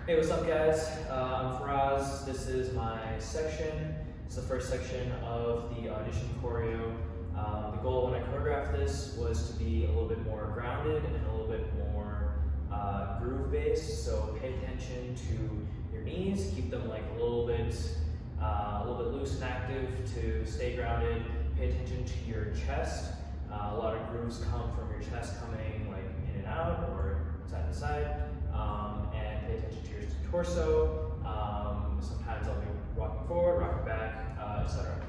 Hey, what's up guys? I'm Faraz. This is my section. It's the first section of the audition choreo. The goal when I choreographed this was to be a little bit more grounded and a little bit more groove-based. So pay attention to your knees, keep them like a little bit loose and active to stay grounded. Pay attention to your chest. A lot of grooves come from your chest coming like in and out or side to side. And pay attention to your torso. Sometimes I'll be rocking forward, rocking back, etc.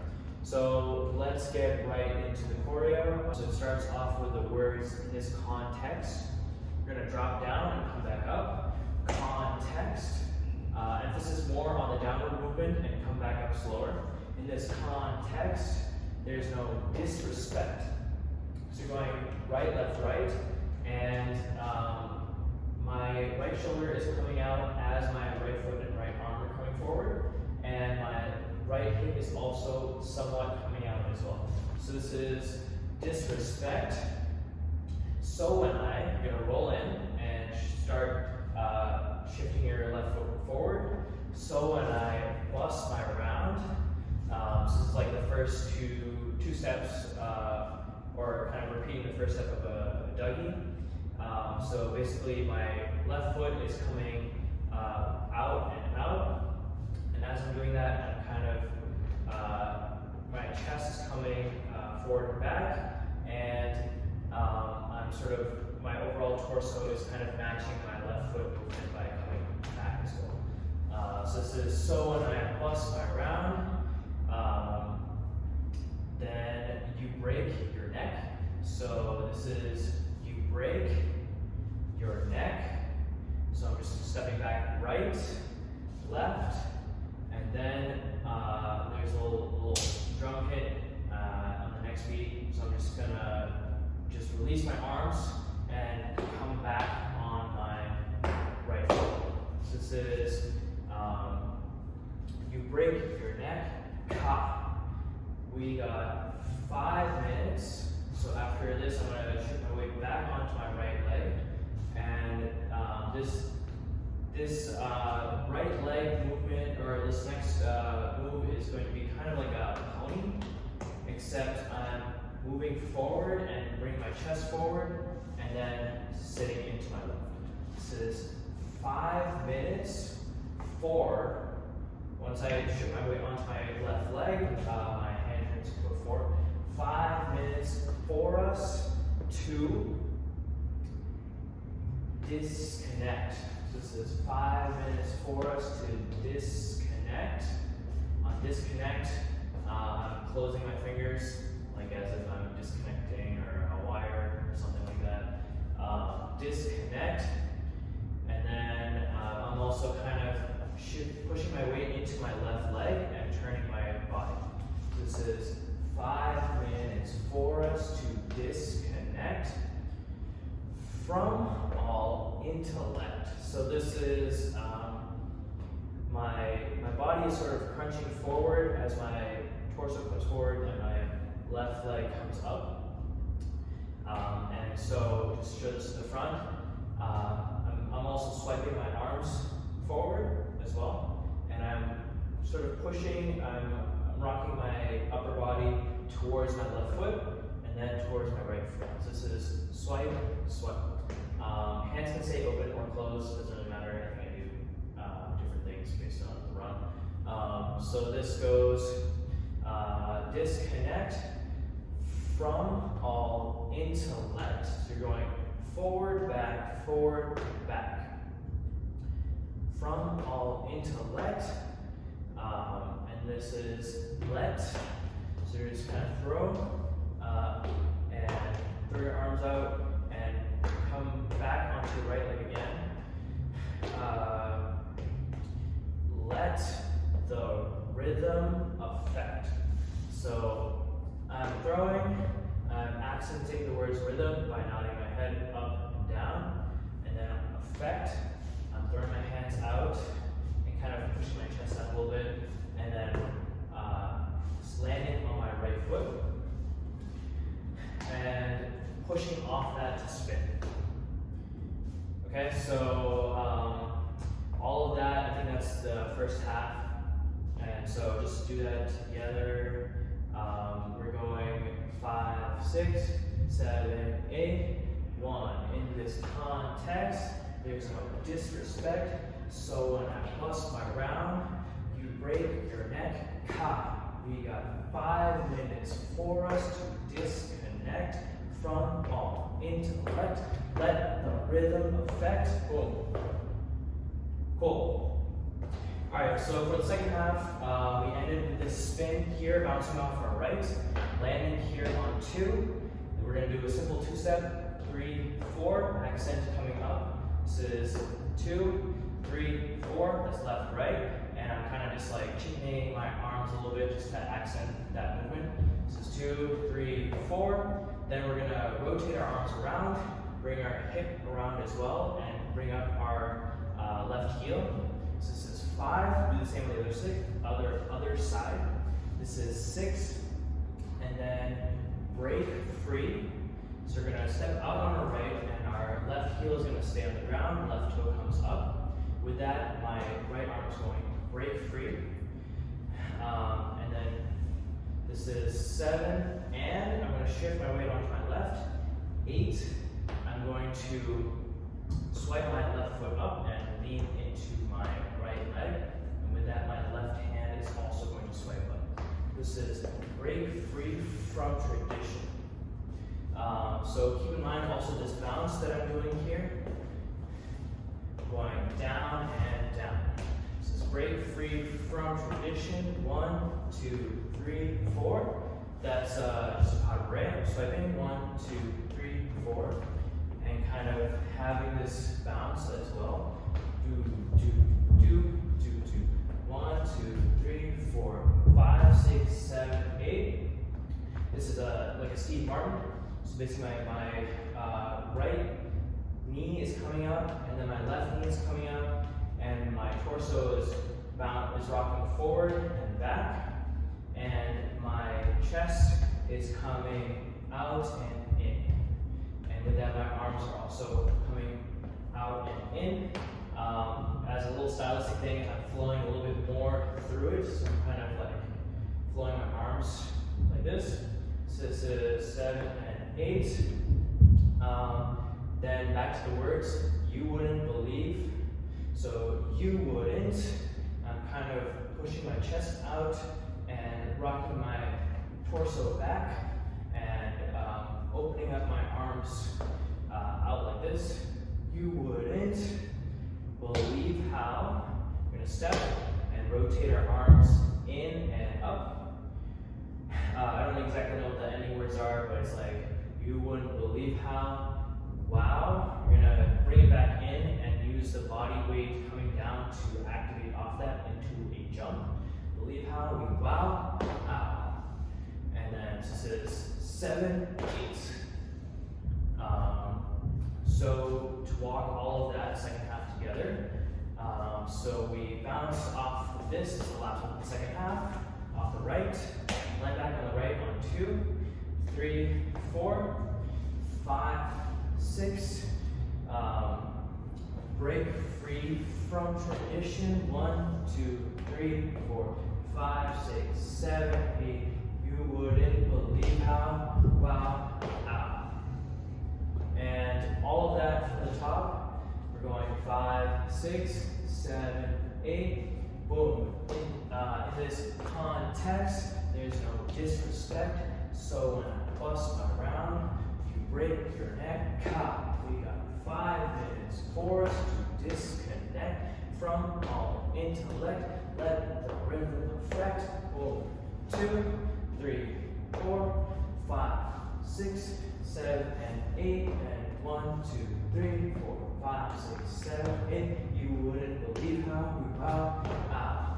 So let's get right into the choreo. So it starts off with the words in this context. You're gonna drop down and come back up. Context. Emphasis more on the downward movement and come back up slower. In this context, there's no disrespect. So you're going right, left, right, and my right shoulder is coming out as my right foot and right arm are coming forward, and my right hip is also somewhat coming out as well. So this is disrespect. So when you're gonna roll in and start shifting your left foot forward. So when I bust my round, so this is like the first two steps, or kind of repeating the first step of a Dougie. So basically my left foot is coming out and out, and as I'm doing that, I'm kind of, my chest is coming forward and back, and I'm sort of, my overall torso is kind of matching my left foot movement by coming back as well. So this is so when I bust my round, then you break your neck. So this is you break your neck. So I'm just stepping back right, left, and then there's a little drum hit on the next beat. So I'm just gonna release my arms and come back on my right foot. So this is you break your neck, ka. We got 5 minutes. So after this, I'm going to shift my weight back onto my right leg, and this right leg movement, or this next move, is going to be kind of like a pony, except I'm moving forward and bringing my chest forward, and then sitting into my left. This is 5 minutes for, once I shift my weight onto my left leg, my hand turns into a 4. 5 minutes for us to disconnect. So this is 5 minutes for us to disconnect. On disconnect, I'm closing my fingers, like as if I'm disconnecting or a wire or something like that. Disconnect, and then I'm also kind of pushing my weight into my left leg and turning my body. This is 5 minutes for us to disconnect from all intellect. So this is my body is sort of crunching forward as my torso comes forward and my left leg comes up. And so just show this to the front. I'm also swiping my arms forward as well, and I'm sort of pushing. I'm rocking my upper body towards my left foot and then towards my right foot. So this is swipe, swipe. Hands can stay open or closed, doesn't really matter. I think I do different things based on the run. So this goes disconnect from all intellect. So you're going forward, back, back. From all intellect. And this is let. So you're just kind of throw and throw your arms out and come back onto your right leg again. Let the rhythm affect. So I'm throwing, I'm accenting the words rhythm by nodding my head up and down, and then affect, I'm throwing my hands out and kind of pushing my chest out a little bit, and then landing on my right foot and pushing off that to spin. Okay, so all of the first half. And so just do that together. We're going 5, 6, 7, 8. 1. In this context, there's no disrespect. So when I bust my round, you break your neck. Ka. We got 5 minutes for us to disconnect from all intellect. Let the rhythm affect. Boom. Cool. Alright, so for the second half, we ended with this spin here, bouncing off our right, landing here on 2. And we're going to do a simple 2-step, 3, 4, accent coming up. This is 2, 3, 4, that's left, right. And I'm kind of just like chickening my arms a little bit just to accent that movement. This is 2, 3, 4. Then we're going to rotate our arms around, bring our hip around as well, and bring up our left heel. So this is 5, do the same with the other side. This is 6, and then break free. So we're going to step out on our right, and our left heel is going to stay on the ground, left toe comes up. With that, my right arm is going break free. And then this is 7, and I'm going to shift my weight onto my left. 8, I'm going to swipe my left foot up and lean into my right leg. And with that, my left hand is also going to swipe up. This is break free from tradition. So keep in mind also this bounce that I'm doing here. Going down and down. This is break free from tradition. 1, 2, 3, 4. That's just a pas de bourrée. I'm swiping 1, 2, 3, 4. And kind of having this bounce as well. Do, do, do, do, do. 1, 2, 3, 4, 5, 6, 7, 8. This is like a Steve Martin. So basically my right knee is coming up, and then my left knee is coming up, and my torso is rocking forward and back, and my chest is coming out and in. And with that, my arms are also coming out and in. As a little stylistic thing, I'm flowing a little bit more through it, so I'm kind of like flowing my arms like this. So this is 7 and 8. Then back to the words, you wouldn't believe. So you wouldn't. I'm kind of pushing my chest out and rocking my torso back and opening up my arms out like this. You wouldn't believe how. We're going to step and rotate our arms in and up. I don't exactly know what the ending words are, but it's like, you wouldn't believe how. Wow. We're going to bring it back in and use the body weight coming down to activate off that into a jump. Believe how. We wow. Ow. And then this is 7, 8. So to walk all of that second half together. So we bounce off this is the last one of the second half. Off the right. Land back on the right on 2, 3, 4, 5, 6. Break free from tradition. 1, 2, 3, 4, 5, 6, 7, 8. You wouldn't believe how. Wow. Ow. And all of that from the top. We're going 5, 6, 7, 8. Boom. In this context, there's no disrespect. So when I bust my round, you break your neck. Ka. We got 5 minutes for us to disconnect from all intellect. Let the rhythm affect. Boom. 2, 3, 4, 5, 6, 7, and 8. And 1, 2, 3, 4, 5, 6, 7, 8. You wouldn't believe how we wow.